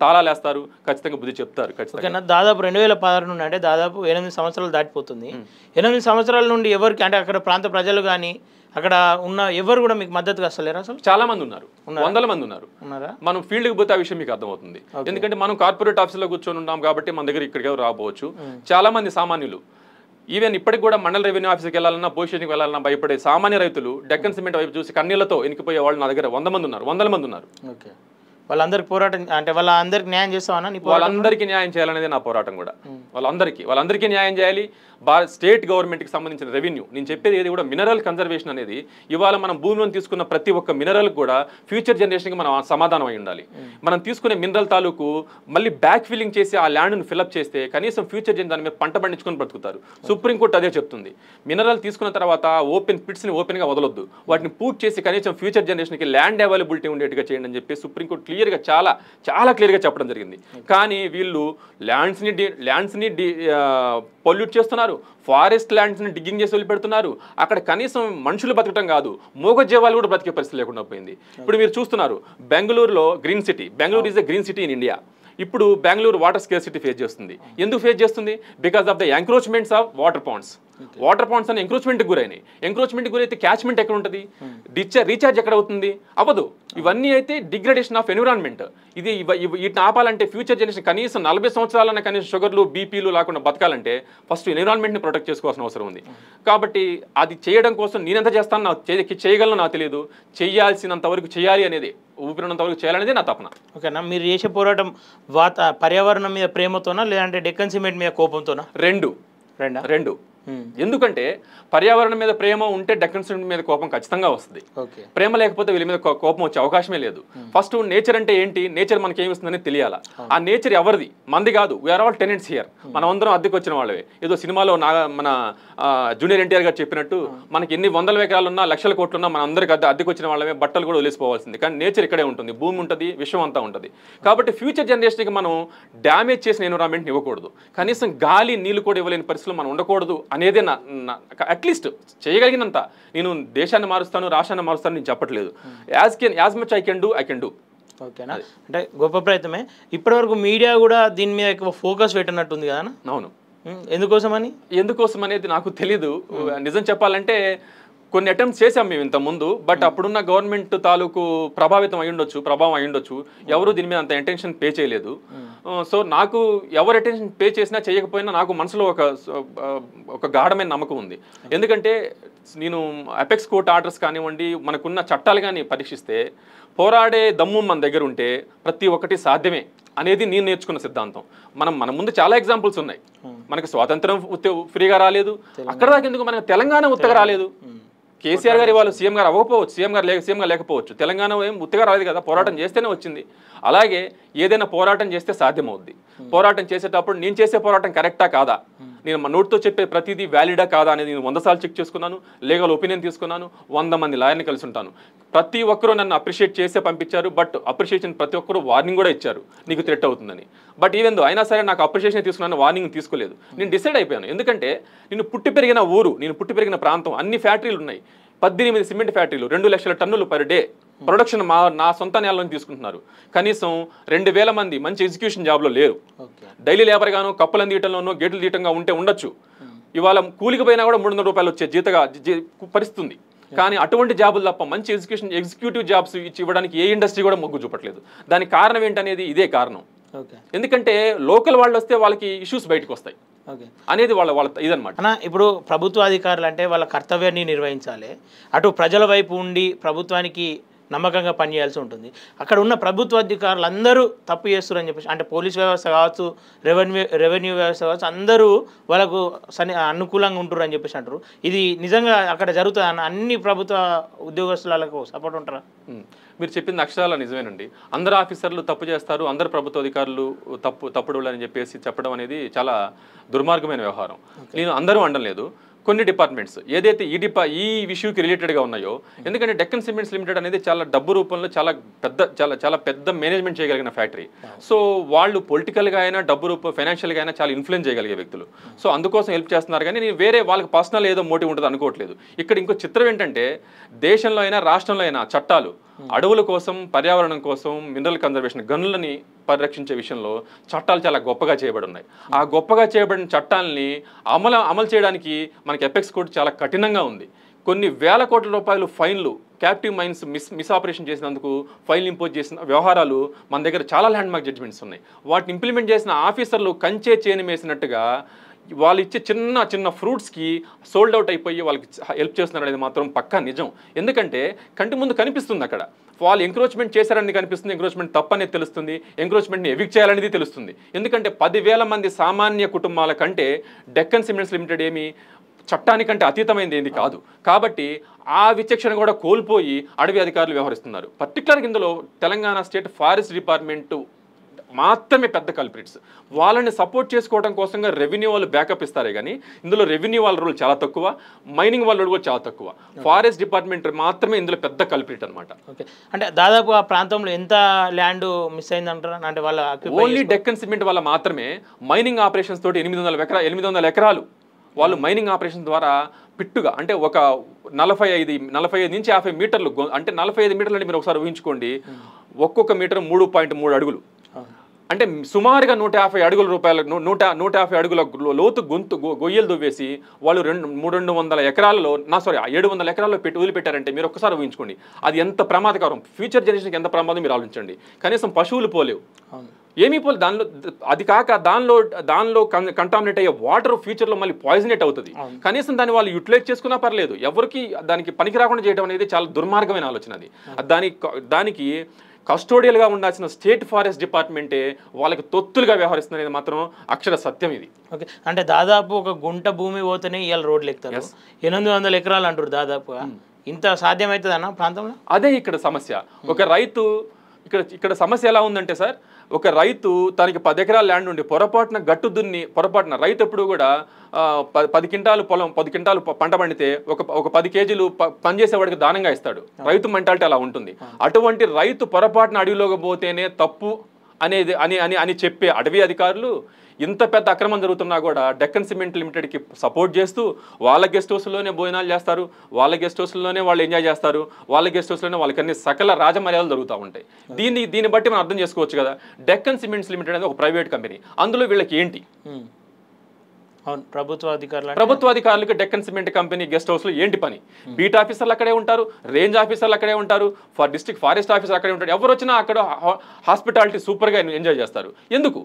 తాళాలేస్తారు, ఖచ్చితంగా బుద్ధి చెప్తారు. ఖచ్చితంగా దాదాపు 2016 నుండి అంటే దాదాపు 8 సంవత్సరాలు దాటిపోతుంది. 8 సంవత్సరాల నుండి ఎవరికి అంటే అక్కడ ప్రాంత ప్రజలు కానీ అక్కడ ఉన్న ఎవరు కూడా మీకు మద్దతుగా వస్తలేరు? అసలు చాలా మంది ఉన్నారు, వందల మంది ఉన్నారు. మనం ఫీల్డ్కి పోతే ఆ విషయం మీకు అర్థమవుతుంది. ఎందుకంటే మనం కార్పొరేట్ ఆఫీసులో కూర్చొని ఉన్నాం కాబట్టి మన దగ్గర ఇక్కడికి రాబోవచ్చు. చాలా మంది సామాన్యులు ఈవెన్ ఇప్పటికి కూడా మండల రెవెన్యూ ఆఫీస్కి వెళ్ళాలన్నా, పోలీస్ స్టేషన్కి వెళ్ళాలన్నా భయపడే సామాన్య రైతులు డెక్కన్ సిమెంట్ వైపు చూసి కన్నీళ్లతో ఎనికిపోయే వాళ్ళు నా దగ్గర 100 మంది ఉన్నారు, వందల మంది ఉన్నారు. వాళ్ళందరికి పోరాటం అంటే వాళ్ళందరికి న్యాయం చేస్తావన్నా? వాళ్ళందరికీ న్యాయం చేయాలనేది నా పోరాటం కూడా. వాళ్ళందరికీ న్యాయం చేయాలి. స్టేట్ గవర్నమెంట్కి సంబంధించిన రెవెన్యూ, నేను చెప్పేది ఏది కూడా మినరల్ కన్జర్వేషన్ అనేది ఇవాళ మనం భూమిలో తీసుకున్న ప్రతి ఒక్క మినరల్ కూడా ఫ్యూచర్ జనరేషన్కి మనం సమాధానం అయి ఉండాలి. మనం తీసుకునే మినరల్ తాలూకు మళ్ళీ బ్యాక్ ఫిల్లింగ్ చేసి ఆ ల్యాండ్ను ఫిల్అప్ చేస్తే కనీసం ఫ్యూచర్ జన్ దాని మీద పంట పండించుకొని బ్రతుకుతారు. సుప్రీంకోర్టు అదే చెప్తుంది. మినరల్ తీసుకున్న తర్వాత ఓపెన్ పిట్స్ని ఓపెన్గా వదలొద్దు, వాటిని పూర్తి చేసి కనీసం ఫ్యూచర్ జనరేషన్కి ల్యాండ్ అవైలబిలిటీ ఉండేట్టుగా చేయండి అని చెప్పి సుప్రీంకోర్టు క్లియర్గా చాలా క్లియర్గా చెప్పడం జరిగింది. కానీ వీళ్ళు ల్యాండ్స్ని పొల్యూట్ చేస్తున్నారు, ఫారెస్ట్ ల్యాండ్స్ని డిగ్గింగ్ చేసి వదిలిపెడుతున్నారు. అక్కడ కనీసం మనుషులు బతకటం కాదు, మూగజీవాలు కూడా బ్రతికే పరిస్థితి లేకుండా పోయింది. ఇప్పుడు మీరు చూస్తున్నారు బెంగళూరులో green city, Bengaluru is a green city in India. ఇప్పుడు బెంగళూరు వాటర్ స్కేర్సిటీ ఫేస్ చేస్తుంది. ఎందుకు ఫేస్ చేస్తుంది? Because of the encroachments of water ponds. Water ponds అని ఎంక్రోచ్మెంట్కి గురైనాయి. ఎంక్రోచ్మెంట్కి గురైతే క్యాచ్మెంట్ ఎక్కడ ఉంటుంది? రీఛార్జ్ ఎక్కడ అవుతుంది? అవ్వదు. ఇవన్నీ అయితే డిగ్రేడేషన్ ఆఫ్ ఎన్విరాన్మెంట్. వీటిని ఆపాలంటే ఫ్యూచర్ జనరేషన్ కనీసం 40 సంవత్సరాలన్న కనీసం షుగర్లు, బీపీలు లేకుండా బతకాలంటే ఫస్ట్ ఎన్విరాన్మెంట్ని ప్రొటెక్ట్ చేసుకోవాల్సిన అవసరం ఉంది. కాబట్టి అది చేయడం కోసం నేనెంత చేస్తాను, చేయగలను నాకు తెలియదు. చేయాల్సినంత వరకు చేయాలి అనేది, ఊపిరినంత వరకు చేయాలనేది నా తపన. ఓకేనా? మీరు చేసే పోరాటం పర్యావరణం మీద ప్రేమతోనా లేదంటే డెక్కన్ సిమెంట్ మీద కోపంతోనా? రెండు. ఎందుకంటే పర్యావరణం మీద ప్రేమ ఉంటే డెక్కన్ సిమెంట్ మీద కోపం ఖచ్చితంగా వస్తుంది. ప్రేమ లేకపోతే వీళ్ళ మీద కోపం వచ్చే అవకాశమే లేదు. ఫస్ట్ నేచర్ అంటే ఏంటి, నేచర్ మనకి ఏమి ఇస్తుందని తెలియాలా. ఆ నేచర్ ఎవరిది? మంది కాదు. We are all tenants here. మనం అందరం అద్దెకి వచ్చిన వాళ్ళవే. ఏదో సినిమాలో మన జూనియర్ ఎన్టీఆర్ గారు చెప్పినట్టు మనకి ఎన్ని వందల ఎకరాలు ఉన్నా, లక్షల కోట్లు ఉన్నా, మన అందరికి అద్దెకి వచ్చిన వాళ్ళమే. బట్టలు కూడా వదిలేసిపోవాల్సింది. కానీ నేచర్ ఇక్కడే ఉంటుంది, భూమి ఉంటుంది, విశ్వం అంతా ఉంటుంది. కాబట్టి ఫ్యూచర్ జనరేషన్కి మనం డ్యామేజ్ చేసిన ఎన్విరాన్మెంట్ని ఇవ్వకూడదు. కనీసం గాలి, నీళ్ళు కూడా ఇవ్వలేని పరిస్థితులు మనం ఉండకూడదు అనేదే అట్లీస్ట్ చేయగలిగినంత. నేను దేశాన్ని మారుస్తాను, రాష్ట్రాన్ని మారుస్తాను నేను చెప్పట్లేదు. As much I can do. ఓకేనా? అంటే గొప్ప ప్రయత్నమే. ఇప్పటివరకు మీడియా కూడా దీని మీద ఎక్కువ ఫోకస్ పెట్టినట్టుంది కదా? అవును. ఎందుకోసం అనేది నాకు తెలీదు. నిజం చెప్పాలంటే కొన్ని అటెంప్ట్స్ చేసాం మేము ఇంత ముందు. బట్ అప్పుడున్న గవర్నమెంట్ తాలూకు ప్రభావం అయ్యుండొచ్చు. ఎవరు దీని మీద అంత అటెన్షన్ పే చేయలేదు. సో నాకు ఎవరు అటెన్షన్ పే చేసినా చేయకపోయినా నాకు మనసులో ఒక గాఢమైన నమ్మకం ఉంది. ఎందుకంటే నేను అపెక్స్ కోర్ట్ ఆర్డర్స్ కానివ్వండి, మనకున్న చట్టాలు కానీ పరీక్షిస్తే పోరాడే దమ్ము మన దగ్గర ఉంటే ప్రతి ఒక్కటి సాధ్యమే అనేది నేను నేర్చుకున్న సిద్ధాంతం. మన ముందు చాలా ఎగ్జాంపుల్స్ ఉన్నాయి. మనకి స్వాతంత్రం ఫ్రీగా రాలేదు. అక్కడ దాకా ఎందుకు మనకు తెలంగాణ ఉత్తగా రాలేదు? కేసీఆర్ గారు ఇవాళ సీఎం గారు అవ్వకపోవచ్చు, సీఎం గారు లేకపోవచ్చు. తెలంగాణ ఏం ఉత్తగా రాలేదు కదా, పోరాటం చేస్తేనే వచ్చింది. అలాగే ఏదైనా పోరాటం చేస్తే సాధ్యమవుద్ది. పోరాటం చేసేటప్పుడు నేను చేసే పోరాటం కరెక్టా కాదా, నేను మా నోటితో చెప్పే ప్రతిదీ వ్యాలిడా కాదా అనేది నేను 100 సార్లు చెక్ చేసుకున్నాను, లీగల్ ఒపీనియన్ తీసుకున్నాను, 100 మంది లాయర్ని కలిసి ఉంటాను. ప్రతి ఒక్కరూ నన్ను అప్రిషియేట్ చేసే పంపించారు. బట్ అప్రిషియేషన్ ప్రతి ఒక్కరు వార్నింగ్ కూడా ఇచ్చారు, నీకు థ్రెట్ అవుతుందని. బట్ ఈవెన్ అయినా సరే నాకు అప్రిషియేషన్ తీసుకున్నాను, వార్నింగ్ తీసుకోలేదు. నేను డిసైడ్ అయిపోయాను, ఎందుకంటే నేను పుట్టి పెరిగిన ఊరు, నేను పుట్టి పెరిగిన ప్రాంతం, అన్ని ఫ్యాక్టరీలు ఉన్నాయి. 18 సిమెంట్ ఫ్యాక్టరీలు, 2 లక్షల టన్నులు పర్ డే ప్రొడక్షన్ నా సొంత నేలలో తీసుకుంటున్నారు. కనీసం 2000 మంది మంచి ఎగ్జిక్యూషన్ జాబ్లో లేరు. డైలీ లేబర్ గాను కప్పలను తీయటంలోనూ గేట్లు తీయటంగా ఉండొచ్చు. ఇవాళ కూలికి పోయినా కూడా 300 రూపాయలు వచ్చే జీతగా పరిస్థితుంది. కానీ అటువంటి జాబులు తప్ప మంచి ఎగ్జిక్యూటివ్ జాబ్స్ ఇవ్వడానికి ఏ ఇండస్ట్రీ కూడా మొగ్గు చూపట్లేదు. దానికి కారణం ఏంటనేది ఇదే కారణం. ఎందుకంటే లోకల్ వాళ్ళు వస్తే వాళ్ళకి ఇష్యూస్ బయటకు వస్తాయి అనేది వాళ్ళ ఇదనమాట. ఇప్పుడు ప్రభుత్వ అధికారులు అంటే వాళ్ళ కర్తవ్యాన్ని నిర్వహించాలి, అటు ప్రజల వైపు ఉండి ప్రభుత్వానికి నమ్మకంగా పనిచేయాల్సి ఉంటుంది. అక్కడ ఉన్న ప్రభుత్వ అధికారులు అందరూ తప్పు చేస్తారని చెప్పేసి, అంటే పోలీస్ వ్యవస్థ కావచ్చు, రెవెన్యూ వ్యవస్థ కావచ్చు, అందరూ వాళ్ళకు అనుకూలంగా ఉంటారు అని చెప్పేసి అంటారు. ఇది నిజంగా అక్కడ జరుగుతుంది అన్ని ప్రభుత్వ ఉద్యోగస్తులకు సపోర్ట్ ఉంటారా? మీరు చెప్పింది అక్షరాల నిజమేనండి. అందరు ఆఫీసర్లు తప్పు చేస్తారు, అందరు ప్రభుత్వ అధికారులు తప్పుడు అని చెప్పేసి చెప్పడం అనేది చాలా దుర్మార్గమైన వ్యవహారం. నేను అందరూ అనలేదు, కొన్ని డిపార్ట్మెంట్స్ ఏదైతే ఈ ఇష్యూకి రిలేటెడ్గా ఉన్నాయో, ఎందుకంటే డెక్కన్ సిమెంట్స్ లిమిటెడ్ అనేది చాలా డబ్బు రూపంలో చాలా పెద్ద మేనేజ్మెంట్ చేయగలిగిన ఫ్యాక్టరీ. సో వాళ్ళు పొలిటికల్గా అయినా డబ్బు రూపం ఫైనాన్షియల్గా అయినా చాలా ఇన్ఫ్లుయెన్స్ చేయగలిగే వ్యక్తులు. సో అందుకోసం హెల్ప్ చేస్తున్నారు. కానీ నేను వేరే వాళ్ళకి పర్సనల్ ఏదో మోటివ్ ఉంటుంది అనుకోవట్లేదు. ఇక్కడ ఇంకో చిత్రం ఏంటంటే, దేశంలో అయినా రాష్ట్రంలో అయినా చట్టాలు అడవుల కోసం, పర్యావరణం కోసం, మినరల్ కన్జర్వేషన్, గనులని పరిరక్షించే విషయంలో చట్టాలు చాలా గొప్పగా చేయబడి ఉన్నాయి. ఆ గొప్పగా చేయబడిన చట్టాలని అమలు చేయడానికి మనకి ఎపెక్స్ కోడ్ చాలా కఠినంగా ఉంది. కొన్ని వేల కోట్ల రూపాయలు ఫైన్లు క్యాప్టివ్ మైన్స్ మిస్ ఆపరేషన్ చేసినందుకు ఫైన్లు ఇంపోజ్ చేసిన వ్యవహారాలు మన దగ్గర చాలా ల్యాండ్ మార్క్ జడ్జ్మెంట్స్ ఉన్నాయి. వాటిని ఇంప్లిమెంట్ చేసిన ఆఫీసర్లు కంచే చేను వేసినట్టుగా వాళ్ళు ఇచ్చే చిన్న ఫ్రూట్స్కి సోల్డ్ అవుట్ అయిపోయి వాళ్ళకి హెల్ప్ చేస్తున్నారు అనేది మాత్రం పక్కా నిజం. ఎందుకంటే కంటి ముందు కనిపిస్తుంది, అక్కడ వాళ్ళు ఎంక్రోచ్మెంట్ చేశారని కనిపిస్తుంది, ఎంక్రోచ్మెంట్ తప్పనేది తెలుస్తుంది, ఎంక్రోచ్మెంట్ని ఎవిక్ట్ చేయాలనేది తెలుస్తుంది. ఎందుకంటే 10,000 మంది సామాన్య కుటుంబాల కంటే డెక్కన్ సిమెంట్స్ లిమిటెడ్ ఏమి చట్టానికంటే అతీతమైంది ఏంది కాదు. కాబట్టి ఆ విచక్షణ కూడా కోల్పోయి అడవి అధికారులు వ్యవహరిస్తున్నారు. పర్టికులర్గా ఇందులో తెలంగాణ స్టేట్ ఫారెస్ట్ డిపార్ట్మెంటు మాత్రమే పెద్ద కల్ప్రిట్స్. వాళ్ళని సపోర్ట్ చేసుకోవడం కోసంగా రెవెన్యూ వాళ్ళు బ్యాకప్ ఇస్తారే కానీ ఇందులో రెవెన్యూ వాళ్ళ రోల్ చాలా తక్కువ, మైనింగ్ వాళ్ళ రోల్ కూడా చాలా తక్కువ. ఫారెస్ట్ డిపార్ట్మెంట్ మాత్రమే ఇందులో పెద్ద కల్ప్రిట్ అనమాట. ఓకే, అంటే దాదాపు ఆ ప్రాంతంలో ఎంత ల్యాండ్ మిస్ అయిందంటారా? అంటే వాళ్ళ ఓన్లీ డెక్కన్ సిమెంట్ వల్ల మాత్రమే మైనింగ్ ఆపరేషన్స్ తోటి 800 ఎకరాలు వాళ్ళు మైనింగ్ ఆపరేషన్ ద్వారా పిట్టుగా, అంటే ఒక 45 నుంచి 50 మీటర్లు, అంటే 45 మీటర్లు అంటే మీరు ఒకసారి ఊహించుకోండి, ఒక్కొక్క మీటర్ 3.3 అడుగులు, అంటే సుమారుగా 150 అడుగుల రూపాయల 150 అడుగుల లోతు గొయ్యలు దువ్వేసి వాళ్ళు 300 ఎకరాలలో 700 ఎకరాల్లో వదిలిపెట్టారంటే మీరు ఒక్కసారి ఊహించుకోండి అది ఎంత ప్రమాదకరం, ఫ్యూచర్ జనరేషన్కి ఎంత ప్రమాదం మీరు ఆలోచించండి. కనీసం పశువులు పోలేవు, ఏమీ పోలేదు. అది కాక దానిలో కంటామినేట్ అయ్యే వాటర్ ఫ్యూచర్లో మళ్ళీ పాయిజనేట్ అవుతుంది. కనీసం దాన్ని వాళ్ళు యూటిలైజ్ చేసుకున్నా పర్లేదు, ఎవరికి దానికి పనికి రాకుండా చేయడం అనేది చాలా దుర్మార్గమైన ఆలోచన. అది దానికి కస్టోడియల్గా ఉండాల్సిన స్టేట్ ఫారెస్ట్ డిపార్ట్మెంటే వాళ్ళకి తొత్తులుగా వ్యవహరిస్తుంది అనేది మాత్రం అక్షర సత్యం ఇది. ఓకే, అంటే దాదాపు ఒక గుంట భూమి పోతేనే ఇవాళ రోడ్లు ఎక్కుతారు, 800 ఎకరాలు అంటారు దాదాపుగా. ఇంత సాధ్యమవుతుంది అన్న ప్రాంతంలో? అదే ఇక్కడ సమస్య. ఒక రైతు ఇక్కడ సమస్య ఎలా ఉందంటే సార్, ఒక రైతు తనకి 10 ఎకరాల ల్యాండ్ ఉండి పొరపాటున గట్టు దున్ని రైతు ఎప్పుడు కూడా 10 క్వింటాలు పొలం 10 క్వింటాలు పంట పండితే ఒక 10 కేజీలు పనిచేసేవాడికి దానంగా ఇస్తాడు. రైతు మెంటాలిటీ అలా ఉంటుంది. అటువంటి రైతు పొరపాటున అడవిలోకి పోతేనే తప్పు అని చెప్పే అటవీ అధికారులు ఇంత పెద్ద అక్రమం జరుగుతున్నా కూడా డెక్కన్ సిమెంట్ లిమిటెడ్కి సపోర్ట్ చేస్తూ వాళ్ళ గెస్ట్ హౌస్లోనే భోజనాలు చేస్తారు, వాళ్ళ గెస్ట్ హౌస్లోనే వాళ్ళు ఎంజాయ్ చేస్తారు, వాళ్ళ గెస్ట్ హౌస్లోనే వాళ్ళకి అన్ని సకల రాజమర్యాదలు జరుగుతూ ఉంటాయి. దీన్ని బట్టి మనం అర్థం చేసుకోవచ్చు కదా, డెక్కన్ సిమెంట్స్ లిమిటెడ్ అనేది ఒక ప్రైవేట్ కంపెనీ, అందులో వీళ్ళకి ఏంటి? ప్రభుత్వ అధికారులకి డెక్కన్ సిమెంట్ కంపెనీ గెస్ట్ హౌస్లో ఏంటి పని? బీట్ ఆఫీసర్లు అక్కడే ఉంటారు, రేంజ్ ఆఫీసర్లు అక్కడే ఉంటారు, డిస్ట్రిక్ట్ ఫారెస్ట్ ఆఫీసర్ అక్కడే ఉంటారు. ఎవరు వచ్చినా అక్కడ హాస్పిటాలిటీ సూపర్గా ఎంజాయ్ చేస్తారు. ఎందుకు?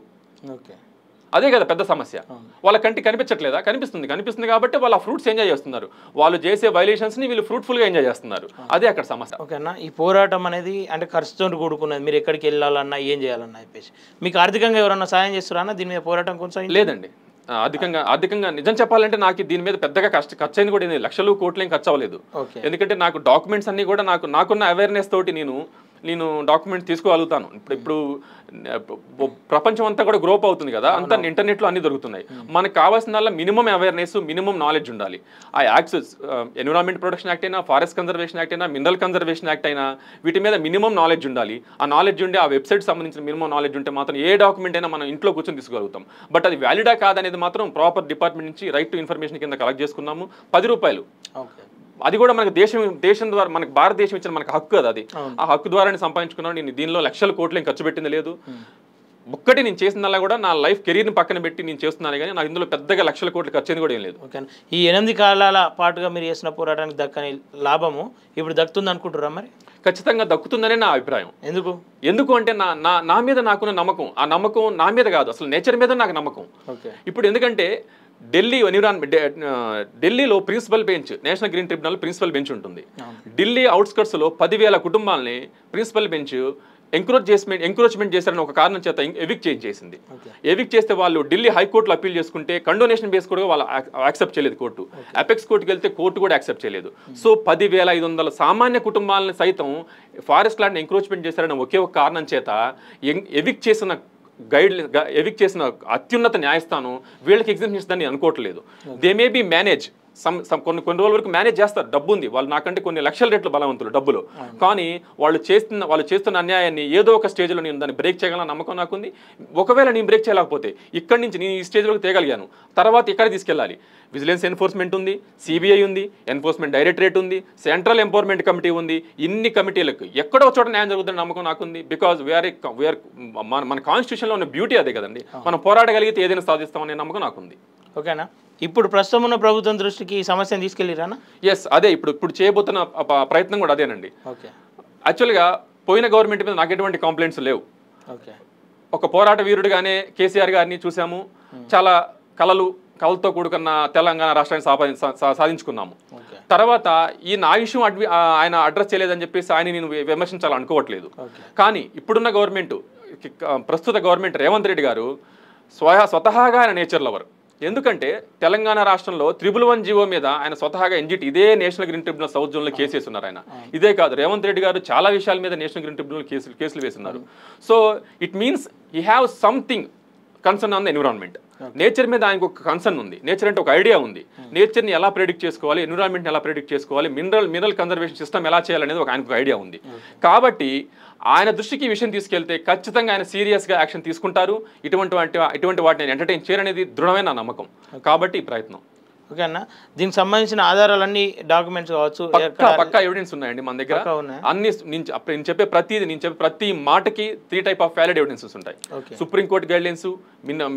అదే కదా పెద్ద సమస్య. వాళ్ళ కంటికి కనిపించట్లేదా? కనిపిస్తుంది కాబట్టి వాళ్ళ ఫ్రూట్స్ ఎంజాయ్ చేస్తున్నారు. వాళ్ళు చేసే వైలేషన్స్ని వీళ్ళు ఫ్రూట్ఫుల్గా ఎంజాయ్ చేస్తున్నారు. అదే అక్కడ సమస్య. ఓకేనా, ఈ పోరాటం అనేది అంటే ఖర్చుతో కూడుకున్నది. మీరు ఎక్కడికి వెళ్ళాలన్నా ఏం చేయాలన్నా చెప్పేసి మీకు ఆర్థికంగా ఎవరన్నా సాయం చేస్తారా దీని మీద పోరాటం కొంచెం? లేదండి, ఆర్థికంగా నిజం చెప్పాలంటే నాకు దీని మీద పెద్దగా ఖర్చు అయింది కూడా లక్షలు కోట్లు ఏం ఖర్చు అవ్వలేదు. ఎందుకంటే నాకు డాక్యుమెంట్స్ అన్ని కూడా నాకున్న అవేర్నెస్ తోటి నేను నేను డాక్యుమెంట్ తీసుకోగలుగుతాను. ఇప్పుడు ప్రపంచం అంతా కూడా గ్రోప్ అవుతుంది కదా, అంతా ఇంటర్నెట్లో అన్ని దొరుకుతున్నాయి. మనకు కావాల్సిన మినిమం అవేర్నెస్, మినిమం నాలెడ్జ్ ఉండాలి. ఆ యాక్సెస్ ఎన్విరాన్మెంట్ ప్రొటెక్షన్ యాక్ట్ అయినా, ఫారెస్ట్ కన్జర్వేషన్ యాక్ట్ అయినా, మినరల్ కన్జర్వేషన్ యాక్ట్ అయినా, వీటి మీద మినిమం నాలెడ్జ్ ఉండాలి. ఆ నాలెడ్జ్ ఉండి ఆ వెబ్సైట్ సంబంధించిన మినిమం నాలెడ్జ్ ఉంటే మాత్రం ఏ డాక్యుమెంట్ అయినా మనం ఇంట్లో కూర్చొని తీసుకోగలుగుతాం. బట్ అది వ్యాలిడా కాదనేది మాత్రం ప్రాపర్ డిపార్ట్మెంట్ నుంచి రైట్ టు ఇన్ఫర్మేషన్ కింద కలెక్ట్ చేసుకున్నాము. 10 రూపాయలు. అది కూడా మనకు దేశం ద్వారా మనకు భారతదేశం ఇచ్చిన మనకు హక్కు కదా అది. ఆ హక్కు ద్వారానే సంపాదించుకున్నాను. నేను దీనిలో లక్షల కోట్లు ఖర్చు పెట్టింది లేదు. ఒక్కటి నేను చేసిందల్లా కూడా నా లైఫ్ కెరీర్ని పక్కన పెట్టి నేను చేస్తున్నాను, కానీ నాకు ఇందులో పెద్దగా లక్షల కోట్లు ఖర్చు అయింది కూడా ఏం లేదు. ఓకే. ఈ 8 కాలాల పాటుగా మీరు చేసిన పోరాటానికి దక్కని లాభము ఇప్పుడు దక్కుతుంది అనుకుంటున్నారా? మరి ఖచ్చితంగా దక్కుతుందనే నా అభిప్రాయం. ఎందుకు అంటే నా మీద నాకున్న నమ్మకం, ఆ నమ్మకం నా మీద కాదు, అసలు నేచర్ మీద నాకు నమ్మకం. ఇప్పుడు ఎందుకంటే ఢిల్లీలో principal bench, national green tribunal principal bench ఉంటుంది. ఢిల్లీ అవుట్స్కర్ట్స్లో 10,000 కుటుంబాలని ప్రిన్సిపల్ బెంచ్ ఎంక్రోచ్మెంట్ చేశారని ఒక కారణం చేత ఎవిక్ట్ చేసింది. ఎవిక్ట్ చేస్తే వాళ్ళు ఢిల్లీ హైకోర్టులో అప్పీల్ చేసుకుంటే కండోనేషన్ బేస్ కూడా వాళ్ళు యాక్సెప్ట్ చేయలేదు కోర్టు. అపెక్స్ కోర్టుకి వెళ్తే కోర్టు కూడా యాక్సెప్ట్ చేయలేదు. సో 10,500 సామాన్య కుటుంబాలను సైతం ఫారెస్ట్ ల్యాండ్ ఎంక్రోచ్మెంట్ చేశారని ఒకే ఒక కారణం చేత ఎవిక్ట్ చేసిన అత్యున్నత న్యాయస్థానం వీళ్ళకి ఎగ్జామ్షన్ ఇస్తుందని నేను అనుకోవట్లేదు. దే మే బీ మేనేజ్ కొన్ని రోజుల వరకు మేనేజ్ చేస్తారు, డబ్బు ఉంది వాళ్ళు, నాకంటే కొన్ని లక్షల రేట్లు బలవంతులు డబ్బులు. కానీ వాళ్ళు చేస్తున్న అన్యాయాన్ని ఏదో ఒక స్టేజ్లో నేను దాన్ని బ్రేక్ చేయగలన నమ్మకం నాకుంది. ఒకవేళ నేను బ్రేక్ చేయలేకపోతే ఇక్కడి నుంచి నేను ఈ స్టేజ్లోకి తేగలిగాను, తర్వాత ఇక్కడ తీసుకెళ్ళాలి. విజిలెన్స్ ఎన్ఫోర్స్మెంట్ ఉంది, సిబిఐ ఉంది, ఎన్ఫోర్స్మెంట్ డైరెక్టరేట్ ఉంది, సెంట్రల్ ఎంపవర్మెంట్ కమిటీ ఉంది. ఇన్ని కమిటీలకు ఎక్కడో చోట న్యాయం జరుగుతుందని నమ్మకం నాకుంది. బికాజ్ వీఆర్ మన కాన్స్టిట్యూషన్లో ఉన్న బ్యూటీ అదే కదండి, మనం పోరాడగలిగితే ఏదైనా సాధిస్తామనే నమ్మకం నాకుంది. ఓకేనా? ఇప్పుడు ప్రస్తుతం ఉన్న ప్రభుత్వం దృష్టికి ఈ సమస్యను తీసుకెళ్ళిరానా? ఎస్, అదే ఇప్పుడు చేయబోతున్న ప్రయత్నం కూడా అదేనండి. యాక్చువల్గా పోయిన గవర్నమెంట్ మీద నాకు ఎటువంటి కంప్లైంట్స్ లేవు. ఒక పోరాట వీరుడుగానే కేసీఆర్ గారిని చూసాము. చాలా కళలతో కూడుకున్న తెలంగాణ రాష్ట్రాన్ని సాధించుకున్నాము. తర్వాత ఈ నా ఇష్యూ ఆయన అడ్రస్ చేయలేదని చెప్పేసి ఆయన నేను విమర్శించాలనుకోవట్లేదు. కానీ ఇప్పుడున్న గవర్నమెంట్, ప్రస్తుత గవర్నమెంట్ రేవంత్ రెడ్డి గారు స్వతహాగా ఆయన నేచర్ లవర్. ఎందుకంటే తెలంగాణ రాష్ట్రంలో 111 జీవో మీద ఆయన స్వతహాగా ఎన్జిటి ఇదే నేషనల్ గ్రీన్ ట్రిబ్యునల్ సౌత్ జోన్లో కేసు వేస్తున్నారు. ఆయన ఇదే కాదు, రేవంత్ రెడ్డి గారు చాలా విషయాల మీద నేషనల్ గ్రీన్ ట్రిబ్యునల్ కేసులు వేస్తున్నారు. So it means he have something concern on the environment. Nature మీద ఆయనకు ఒక కన్సర్న్ ఉంది. నేచర్ అంటే ఒక ఐడియా ఉంది. నేచర్ని ఎలా ప్రెడిక్ట్ చేసుకోవాలి, ఎన్విరాన్మెంట్ని ఎలా ప్రెడిక్ట్ చేసుకోవాలి, మినరల్ కన్జర్వేషన్ సిస్టమ్ ఎలా చేయాలనేది ఆయనకు ఐడియా ఉంది. కాబట్టి ఆయన దృష్టికి ఈ విషయం తీసుకెళ్తే ఖచ్చితంగా ఆయన సీరియస్గా యాక్షన్ తీసుకుంటారు. ఇటువంటి వాటిని ఎంటర్టైన్ చేయరనేది దృఢమైన నమ్మకం. కాబట్టి ఈ ప్రయత్నం. ఓకే అన్న, దీనికి సంబంధించిన ఆధారాలన్నీ డాక్యుమెంట్స్ కావచ్చు, పక్కా ఎవిడెన్స్ ఉన్నాయండి మన దగ్గర. అన్ని నేను చెప్పే ప్రతి మాటకి 3 టైప్ ఆఫ్ వ్యాలిడ్ ఎవిడెన్సెస్ ఉంటాయి. Supreme court guidelines,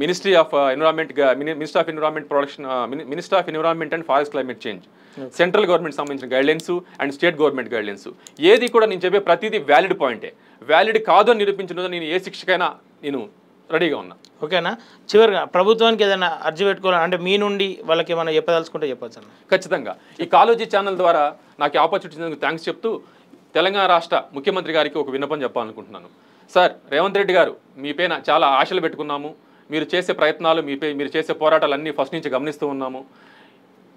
ministry of environment production, ministry of environment and forest climate change, central government సంబంధించిన guidelines and state government guidelines. ఏది కూడా నేను చెప్పే ప్రతిదీ వ్యాలిడ్ పాయింటే. వ్యాలిడ్ కాదు అని నిరూపించిన నేను ఏ శిక్షకైనా నేను రెడీగా ఉన్నా. ఓకేనా? చివరిగా ప్రభుత్వానికి ఏదైనా అర్జీ పెట్టుకోవాలని అంటే మీ నుండి వాళ్ళకి ఏమైనా చెప్పదలుచుకుంటే చెప్పచ్చు అన్న. ఖచ్చితంగా ఈ కాలోజీ ఛానల్ ద్వారా నాకు ఆపర్చునిటీ ఇచ్చినందుకు థ్యాంక్స్ చెప్తూ తెలంగాణ రాష్ట్ర ముఖ్యమంత్రి గారికి ఒక విన్నపం చెప్పాలనుకుంటున్నాను. సార్, రేవంత్ రెడ్డి గారు, మీ పైన చాలా ఆశలు పెట్టుకున్నాము. మీరు చేసే ప్రయత్నాలు, మీరు చేసే పోరాటాలు అన్నీ ఫస్ట్ నుంచి గమనిస్తూ ఉన్నాము.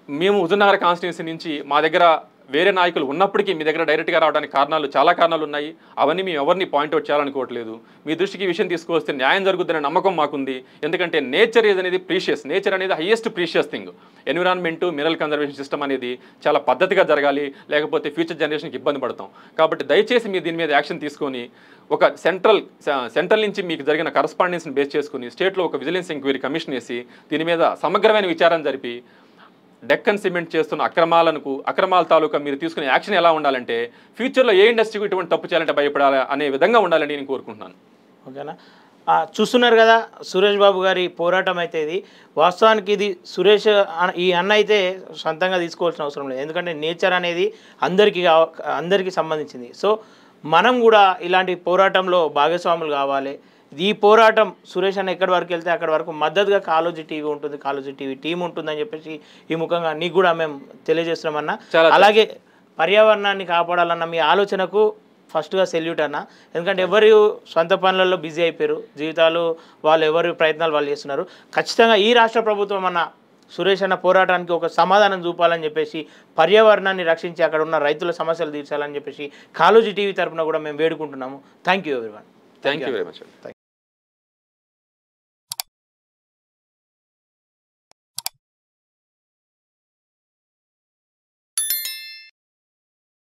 మేము హుజూర్నగర్ కాన్స్టిట్యున్సీ నుంచి మా దగ్గర వేరే నాయకులు ఉన్నప్పటికీ మీ దగ్గర డైరెక్ట్గా రావడానికి చాలా కారణాలు ఉన్నాయి. అవన్నీ మేము ఎవరిని పాయింట్అవుట్ చేయాలనుకోవట్లేదు. మీ దృష్టికి ఈ విషయం తీసుకువస్తే న్యాయం జరుగుతుందనే నమ్మకం మాకుంది. ఎందుకంటే నేచర్ అనేది ప్రీషియస్, నేచర్ అనేది highest precious thing. Environment, mineral conservation system అనేది చాలా పద్ధతిగా జరగాలి, లేకపోతే ఫ్యూచర్ జనరేషన్కి ఇబ్బంది పడతాం. కాబట్టి దయచేసి మీరు దీని మీద యాక్షన్ తీసుకొని ఒక సెంట్రల్ నుంచి మీకు జరిగిన కరస్పాండెన్స్ని బేస్ చేసుకుని స్టేట్లో ఒక విజిలెన్స్ ఎంక్వైరీ కమిషన్ వేసి దీని మీద సమగ్రమైన విచారణ జరిపి డెక్కన్ సిమెంట్ చేస్తున్న అక్రమాల తాలూకా మీరు తీసుకునే యాక్షన్ ఎలా ఉండాలంటే ఫ్యూచర్లో ఏ ఇండస్ట్రీకి ఇటువంటి తప్పు చేయాలంటే భయపడాలి అనే విధంగా ఉండాలని నేను కోరుకుంటున్నాను. ఓకేనా? చూస్తున్నారు కదా సురేష్ బాబు గారి పోరాటం అయితే ఇది. వాస్తవానికి ఇది సురేష్ ఈ అన్న అయితే సొంతంగా తీసుకోవాల్సిన అవసరం లేదు. ఎందుకంటే నేచర్ అనేది అందరికీ సంబంధించింది. సో మనం కూడా ఇలాంటి పోరాటంలో భాగస్వాములు కావాలి. ఈ పోరాటం సురేష్ అన్న ఎక్కడి వరకు వెళ్తే అక్కడి వరకు మద్దతుగా కాలోజీ టీవీ ఉంటుంది, కాలోజీ టీవీ టీం ఉంటుందని చెప్పేసి ఈ ముఖంగా నీకు కూడా మేము తెలియజేస్తున్నామన్నా. అలాగే పర్యావరణాన్ని కాపాడాలన్న మీ ఆలోచనకు ఫస్ట్గా సెల్యూట్ అన్న. ఎందుకంటే ఎవరు సొంత పనులలో బిజీ అయిపోయారు, జీవితాలు వాళ్ళు ఎవరి ప్రయత్నాలు వాళ్ళు చేస్తున్నారు. ఖచ్చితంగా ఈ రాష్ట్ర ప్రభుత్వం అన్న సురేష్ అన్న పోరాటానికి ఒక సమాధానం చూపాలని చెప్పేసి, పర్యావరణాన్ని రక్షించి అక్కడ ఉన్న రైతుల సమస్యలు తీర్చాలని చెప్పేసి కాళోజీ టీవీ తరఫున కూడా మేము వేడుకుంటున్నాము. Thank you everyone. Thank you very much.